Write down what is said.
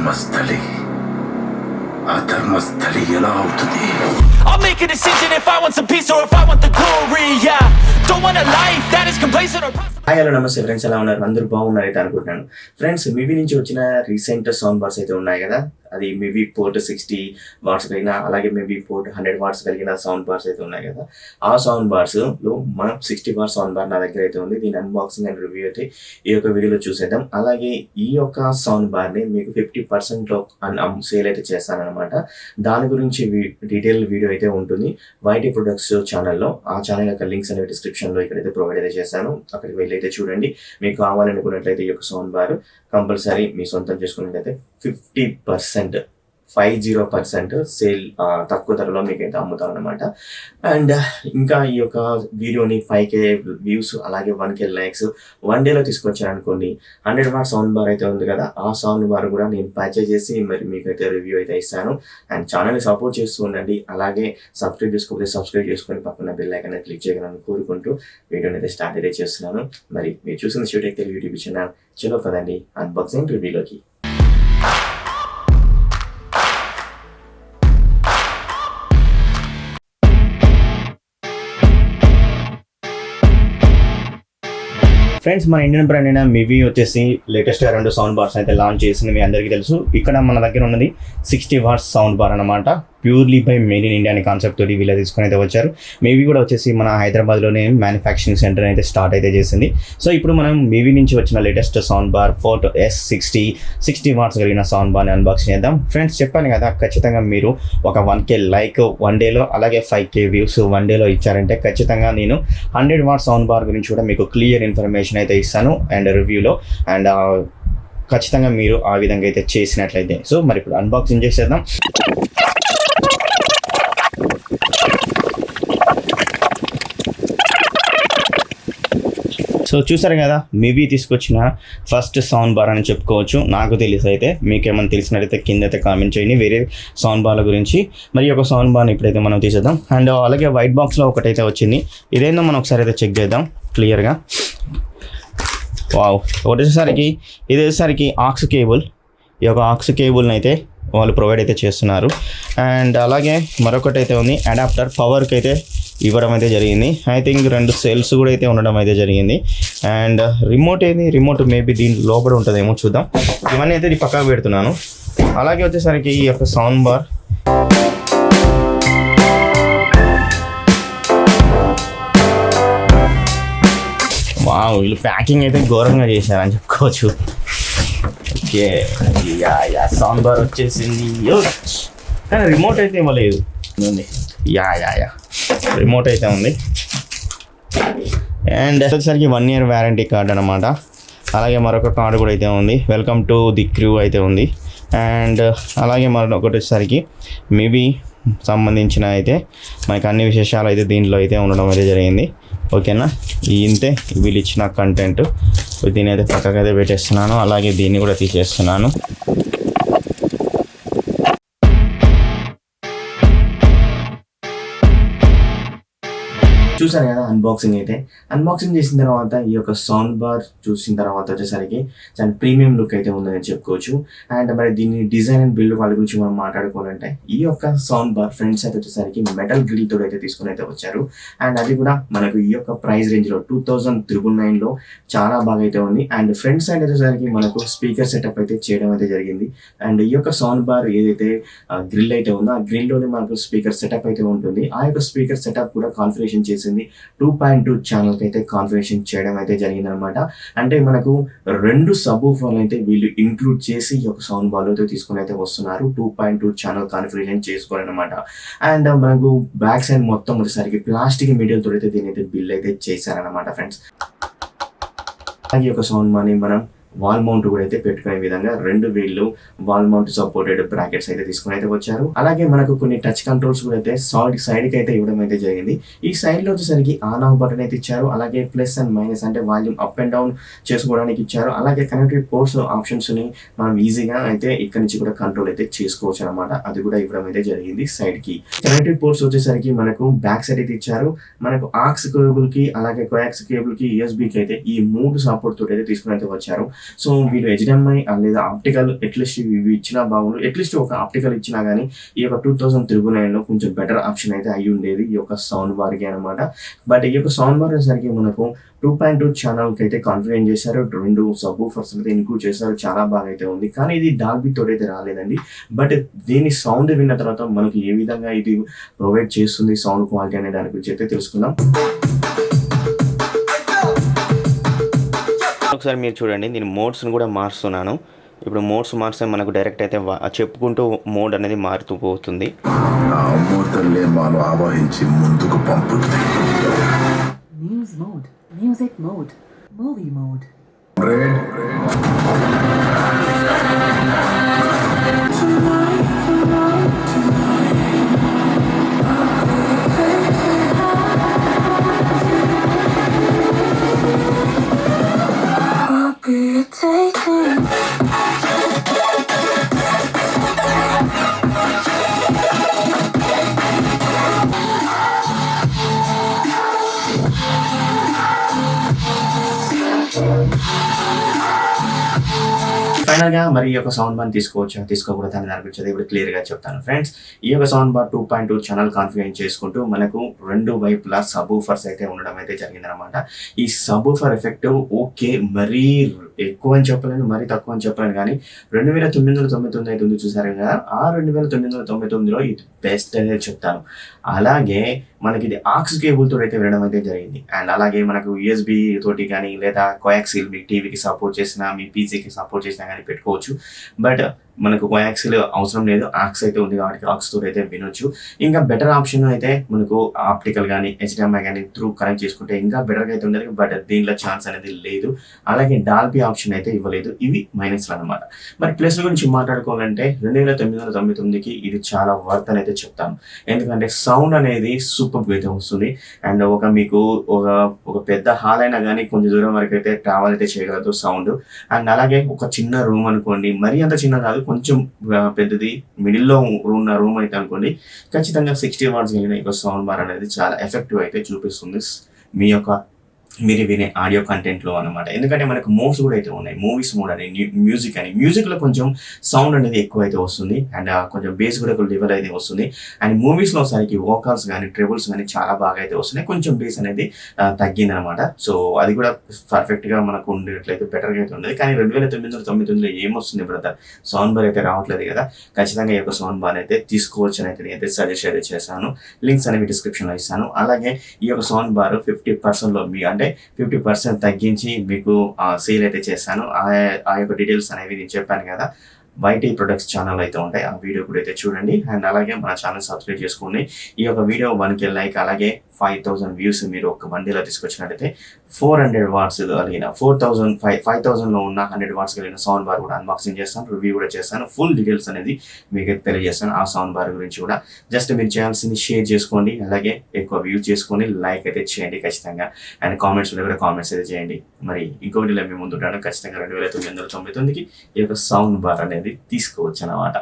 ధర్మస్థలి అధర్మస్థలి ఎలా అవుతుంది? I'll make a decision if I want some peace or if I want the glory. Yeah, don't want a life that is complacent or hi hello నమస్తే friends, ఎలా ఉన్నారు? అందరూ బాగున్నారు అయితే అనుకుంటున్నాను. ఫ్రెండ్స్, మివి నుంచి వచ్చిన రీసెంట్ సౌండ్ బార్స్ అయితే ఉన్నాయి కదా, అది మివి ఫోర్ట్ 60 వాట్స్ కలిగిన, అలాగే మివి ఫోర్ట్ 100 వాట్స్ కలిగిన సౌండ్ బార్స్ అయితే ఉన్నాయి కదా. ఆ సౌండ్ బార్స్ లో మనం 60 వాట్ సౌండ్ బార్ నా దగ్గర అయితే ఉంది. దీని అన్బాక్సింగ్ అండ్ రివ్యూ అయితే ఈ యొక్క వీడియోలో చూసేద్దాం. అలాగే ఈ యొక్క సౌండ్ బార్ ని మీకు 50% సేల్ అయితే చేస్తానన్నమాట. దాని గురించి డీటెయిల్ వీడియో అయితే ఉంటుంది వైటీ ప్రొడక్ట్స్ ఛానల్లో. ఆ ఛానల్ యొక్క లింక్స్ అనేవి డిస్క్రిప్షన్ లో ఇక్కడైతే ప్రొవైడ్ అయితే చేశాను, అక్కడికి వెళ్ళి అయితే చూడండి. మీకు కావాలనుకున్నట్లయితే ఈ యొక్క సౌండ్ బార్ కంపల్సరీ మీ సొంతం చేసుకున్నట్లయితే 50% సేల్ తక్కువ ధరలో మీకైతే అమ్ముతాం అనమాట. అండ్ ఇంకా ఈ యొక్క వీడియోని 5K వ్యూస్ అలాగే 1K లైక్స్ 1 డేలో తీసుకొచ్చారనుకోండి, 100 వాట్ సౌండ్ బార్ అయితే ఉంది కదా, ఆ సౌండ్ బార్ కూడా నేను పర్చేజ్ చేసి మరి మీకైతే రివ్యూ అయితే ఇస్తాను. అండ్ ఛానల్ని సపోర్ట్ చేస్తూ ఉండండి. అలాగే సబ్స్క్రైబ్ చేసుకోకపోతే సబ్స్క్రైబ్ చేసుకొని పక్కన బెల్ ఐకాన్ అనేది క్లిక్ చేయగలని కోరుకుంటూ వీడియోని అయితే స్టార్ట్ అయితే చేస్తున్నాను. మరి మీరు చూసిన శివటెక్ తెలుగు యూట్యూబ్ ఛానల్ చలో కదండి అన్బాక్సింగ్ రివ్యూలోకి. ఫ్రెండ్స్, మన ఇండియన్ బ్రాండ్ అయిన మివి వచ్చేసి లేటెస్ట్గా 2 సౌండ్ బార్స్ అయితే లాంచ్ చేసింది, మీ అందరికీ తెలుసు. ఇక్కడ మన దగ్గర ఉన్నది 60 వాట్స్ సౌండ్ బార్ అనమాట. Purely by made in India అనే కాన్సెప్ట్ తోటి వీళ్ళు తీసుకొని అయితే వచ్చారు. మివి కూడా వచ్చేసి మన హైదరాబాద్లోనే మ్యానుఫ్యాక్చరింగ్ సెంటర్ అయితే స్టార్ట్ అయితే చేసింది. సో ఇప్పుడు మనం మివి నుంచి వచ్చిన latest sound bar Fort S60 60 watts కలిగిన సౌండ్ బార్ని అన్బాక్సింగ్ చేద్దాం. ఫ్రెండ్స్, చెప్పాను కదా, ఖచ్చితంగా మీరు ఒక 1K లైక్ 1 డేలో అలాగే 5K వ్యూస్ 1 డేలో ఇచ్చారంటే ఖచ్చితంగా నేను 100 వాట్ సౌండ్ బార్ గురించి కూడా మీకు క్లియర్ ఇన్ఫర్మేషన్ అయితే ఇస్తాను అండ్ రివ్యూలో. అండ్ ఖచ్చితంగా మీరు ఆ విధంగా అయితే చేసినట్లయితే. సో మరి ఇప్పుడు అన్బాక్సింగ్ చేసేద్దాం. సో చూసారు కదా, మివి తీసుకొచ్చిన ఫస్ట్ సౌండ్ బార్ అని చెప్పుకోవచ్చు. నాకు తెలిసి అయితే మీకేమైనా తెలిసినట్టయితే కింద అయితే కామెంట్ చేయండి వేరే సౌండ్ బార్ల గురించి. మరి ఒక సౌండ్ బార్ని ఇప్పుడైతే మనం తీసేద్దాం. అండ్ అలాగే వైట్ బాక్స్లో ఒకటైతే వచ్చింది, ఇదేందో మనం ఒకసారి అయితే చెక్ చేద్దాం క్లియర్గా. వావ్, ఇది వచ్చేసరికి ఆక్స్ కేబుల్. ఈ యొక్క ఆక్స్ కేబుల్ని అయితే వాళ్ళు ప్రొవైడ్ అయితే చేస్తున్నారు. అండ్ అలాగే మరొకటి అయితే ఉంది, అడాప్టర్ పవర్కి అయితే ఇవ్వడం అయితే జరిగింది. ఐ థింక్ 2 సెల్స్ కూడా అయితే ఉండడం అయితే జరిగింది. అండ్ రిమోట్ మేబీ దీని లోపల ఉంటుందేమో, చూద్దాం. ఇవన్నీ అయితే పక్కకు పెడుతున్నాను. అలాగే వచ్చేసరికి ఈ యొక్క సౌండ్ బార్ వావ్, వీళ్ళు ప్యాకింగ్ అయితే ఘోరంగా చేశారని చెప్పుకోవచ్చు. ఓకే, సౌండ్ బార్ వచ్చేసింది. కానీ రిమోట్ అయితే ఇవ్వలేదు. రిమోట్ అయితే ఉంది. అండ్ వచ్చేసరికి 1 year వ్యారంటీ కార్డ్ అనమాట. అలాగే మరొక కార్డు కూడా అయితే ఉంది, వెల్కమ్ టు ది క్రూ అయితే ఉంది. అండ్ అలాగే మరొకటి వచ్చేసరికి మివి సంబంధించిన అయితే మనకి అన్ని విశేషాలు అయితే దీంట్లో అయితే ఉండడం అయితే జరిగింది. ఓకేనా, ఇంతే వీళ్ళు ఇచ్చిన కంటెంట్. దీన్ని అయితే పక్కగా అయితే పెట్టేస్తున్నాను. అలాగే దీన్ని కూడా తీసేస్తున్నాను. చూసారు కదా అన్బాక్సింగ్ చేసిన తర్వాత ఈ యొక్క సౌండ్ బార్ చూసిన తర్వాత వచ్చేసరికి చాలా ప్రీమియం లుక్ అయితే ఉందని చెప్పుకోవచ్చు. అండ్ మరి దీన్ని డిజైన్ అండ్ బిల్డ్ వాళ్ళ గురించి మనం మాట్లాడుకోవాలంటే ఈ యొక్క సౌండ్ బార్ ఫ్రంట్ సైడ్ వచ్చేసరికి మెటల్ గ్రిల్ తోటి అయితే తీసుకుని అయితే వచ్చారు. అండ్ అది కూడా మనకు ఈ యొక్క ప్రైస్ రేంజ్ లో 2999 లో చాలా బాగా అయితే ఉంది. అండ్ ఫ్రంట్ సైడ్ వచ్చేసరికి మనకు స్పీకర్ సెటప్ అయితే చేయడం అయితే జరిగింది. అండ్ ఈ యొక్క సౌండ్ బార్ ఏదైతే గ్రిల్ అయితే ఉందో ఆ గ్రిల్ లోనే మనకు స్పీకర్ సెటప్ అయితే ఉంటుంది. ఆ యొక్క స్పీకర్ సెటప్ కూడా కాన్ఫిగరేషన్ చేసి 2.2 ఛానల్ అయితే కాన్ఫిగరేషన్ చేయడం అయితే జరిగింది అనమాట. అంటే మనకు 2 సబ్వూఫర్లు అయితే వీళ్ళు ఇంక్లూడ్ చేసి ఈ యొక్క సౌండ్ బార్ అయితే తీసుకుని అయితే వస్తున్నారు. 2.2 ఛానల్ కాన్ఫిగరేషన్ చేసుకోవాలి అనమాట. అండ్ మనకు బ్యాక్ సైడ్ మొత్తం వచ్చేసరికి ప్లాస్టిక్ మెటీరియల్ తో అయితే దీని అయితే బిల్ అయితే చేశారనమాట ఫ్రెండ్స్. ఈ యొక్క సౌండ్ బార్ ని మనం వాల్ మౌంట్ కూడా అయితే పెట్టుకునే విధంగా 2 వీళ్ళు వాల్ మౌంట్ సపోర్టెడ్ బ్రాకెట్స్ అయితే తీసుకుని అయితే వచ్చారు. అలాగే మనకు కొన్ని టచ్ కంట్రోల్స్ కూడా అయితే సైడ్ కి అయితే ఇవ్వడం అయితే జరిగింది. ఈ సైడ్ లో వచ్చేసరికి ఆన్ ఆఫ్ బటన్ అయితే ఇచ్చారు. అలాగే ప్లస్ అండ్ మైనస్ అంటే వాల్యూమ్ అప్ అండ్ డౌన్ చేసుకోవడానికి ఇచ్చారు. అలాగే కనెక్టెడ్ పోర్ట్స్ ఆప్షన్స్ ని మనం ఈజీగా అయితే ఇక్కడ నుంచి కూడా కంట్రోల్ అయితే చేసుకోవచ్చు అనమాట. అది కూడా ఇవ్వడం అయితే జరిగింది. సైడ్ కి కనెక్టెడ్ పోర్ట్స్ వచ్చేసరికి మనకు బ్యాక్ సైడ్ అయితే ఇచ్చారు. మనకు ఆక్స్ కేబుల్ కి అలాగే కోయాక్స్ కేబుల్ కి USB కి అయితే ఈ 3 సపోర్ట్ తోటి అయితే తీసుకుని అయితే వచ్చారు. సో వీళ్ళు HDMI లేదా ఆప్టికల్ అట్లీస్ట్ ఇవి ఇచ్చినా బాగుండు, అట్లీస్ట్ ఒక ఆప్టికల్ ఇచ్చినా కానీ ఈ యొక్క 2039లో కొంచెం బెటర్ ఆప్షన్ అయితే అయ్యి ఉండేది ఈ యొక్క సౌండ్ బార్కి అనమాట. బట్ ఈ యొక్క సౌండ్ బార్ వచ్చేసరికి మనకు 2.2 ఛానల్కి అయితే కాన్ఫిగర్ చేశారు, 2 సబ్వూఫర్స్ అయితే ఇంక్లూడ్ చేశారు, చాలా బాగా అయితే ఉంది. కానీ ఇది డాల్బీ తోటి అయితే రాలేదండి. బట్ దీని సౌండ్ విన్న తర్వాత మనకి ఏ విధంగా ఇది ప్రొవైడ్ చేస్తుంది సౌండ్ క్వాలిటీ అనే దాని గురించి అయితే తెలుసుకుందాం. ఒకసారి మీరు చూడండి, నేను మోడ్స్ని కూడా మారుస్తున్నాను. ఇప్పుడు మోడ్స్ మారిస్తే మనకు డైరెక్ట్ అయితే చెప్పుకుంటూ మోడ్ అనేది మారుతూ పోతుంది. News mode, music mode, movie mode. ఫైనల్గా మరి ఈ యొక్క సౌండ్ బార్ తీసుకోకూడదు అని దాని గురించి ఇప్పుడు క్లియర్గా చెప్తాను ఫ్రెండ్స్. ఈ యొక్క సౌండ్ బార్ 2.2 ఛానల్ కాన్ఫిగర్ చేసుకుంటూ మనకు 2 వైపులా సబ్వూఫర్స్ అయితే ఉండడం అయితే జరిగిందనమాట. ఈ సబ్వూఫర్ ఎఫెక్ట్ ఓకే, మరీ ఎక్కువ అని చెప్పలేను, మరీ తక్కువ అని చెప్పలేను, కానీ 2999 అయితే ఉంది చూసారు కదా, ఆ 2999లో ఇది బెస్ట్ అనేది చెప్తాను. అలాగే మనకి ఇది ఆక్స్ కేబుల్ తోటి అయితే వినడం అయితే జరిగింది. అండ్ అలాగే మనకు USB తోటి కానీ లేదా కోయాక్సిల్ మీ టీవీకి సపోర్ట్ చేసినా మీ పీసీకి సపోర్ట్ చేసినా కానీ పెట్టుకోవచ్చు. బట్ మనకు కోయాక్సిల్ అవసరం లేదు, ఆక్స్ అయితే ఉంది కాబట్టి ఆక్స్ తోటి అయితే వినొచ్చు. ఇంకా బెటర్ ఆప్షన్ అయితే మనకు ఆప్టికల్ కానీ HDMI కానీ త్రూ కనెక్ట్ చేసుకుంటే ఇంకా బెటర్గా అయితే ఉండదు. బట్ దీనిలో ఛాన్స్ అనేది లేదు. అలాగే డాల్బీ ఆప్షన్ అయితే ఇవ్వలేదు. ఇవి మైనస్లు అనమాట. మరి ప్లస్ గురించి మాట్లాడుకోవాలంటే 2999కి ఇది చాలా వర్త్ అని అయితే చెప్తాను. ఎందుకంటే సౌండ్ అనేది సూపర్ అయితే వస్తుంది. అండ్ మీకు ఒక పెద్ద హాల్ అయినా కానీ కొంచెం దూరం వరకు అయితే ట్రావెల్ అయితే చేయగలదు సౌండ్. అండ్ అలాగే ఒక చిన్న రూమ్ అనుకోండి, మరీ అంత చిన్న కాదు, కొంచెం పెద్దది మిడిల్లో ఉన్న రూమ్ అయితే అనుకోండి, ఖచ్చితంగా 60 వాట్స్ కలిగిన ఈ సౌండ్ బార్ అనేది చాలా ఎఫెక్టివ్ అయితే చూపిస్తుంది మీరు వినే ఆడియో కంటెంట్లో అనమాట. ఎందుకంటే మనకు మోడ్స్ కూడా అయితే ఉన్నాయి, మూవీస్ మోడ్ అని, మ్యూజిక్ అని. మ్యూజిక్లో కొంచెం సౌండ్ అనేది ఎక్కువ అయితే వస్తుంది అండ్ కొంచెం బేస్ కూడా ఒక లెవెల్ అయితే వస్తుంది. అండ్ మూవీస్లో ఒకసారికి వోకల్స్ కానీ ట్రిబుల్స్ కానీ చాలా బాగా అయితే వస్తున్నాయి, కొంచెం బేస్ అనేది తగ్గింది అనమాట. సో అది కూడా పర్ఫెక్ట్గా మనకు ఉండేట్లయితే బెటర్గా అయితే ఉండేది. కానీ 2999లో ఏమొస్తుంది బ్రదర్, సౌండ్ బార్ అయితే రావట్లేదు కదా. ఖచ్చితంగా ఈ యొక్క సౌండ్ బార్ అయితే తీసుకోవచ్చు అని అయితే నేనైతే సజెస్ట్ అయితే చేశాను. లింక్స్ అనేవి డిస్క్రిప్షన్లో ఇస్తాను. అలాగే ఈ యొక్క సౌండ్ బార్ 50%లో అంటే 50% తగ్గించి మీకు సేల్ అయితే చేస్తాను. ఆ యొక్క డీటెయిల్స్ అనేవి నేను చెప్పాను కదా. YT ప్రొడక్ట్స్ ఛానల్ అయితే ఉంటాయి, ఆ వీడియో కూడా అయితే చూడండి. అండ్ అలాగే మన ఛానల్ సబ్స్క్రైబ్ చేసుకోండి. ఈ యొక్క వీడియో 1K లైక్ అలాగే 5000 వ్యూస్ మీరు ఒక బండిలో తీసుకొచ్చినట్టయితే 400 వాట్స్ కలిగిన 5000లో ఉన్న 100 వాట్స్ కలిగిన సౌండ్ బార్ కూడా అన్బాక్సింగ్ చేస్తాను, రివ్యూ కూడా చేస్తాను. ఫుల్ డీటెయిల్స్ అనేది మీకు తెలియజేస్తాను ఆ సౌండ్ బార్ గురించి కూడా. జస్ట్ మీరు చేయాల్సింది షేర్ చేసుకోండి, అలాగే ఎక్కువ వ్యూస్ చేసుకొని లైక్ అయితే చేయండి ఖచ్చితంగా. అండ్ కామెంట్స్లో కూడా కామెంట్స్ అయితే చేయండి. మరి ఇంకొకటిలో మేము ముందుంటాను. ఖచ్చితంగా 2999కి ఈ యొక్క సౌండ్ బార్ అనేది తీసుకోవచ్చు అన్నమాట.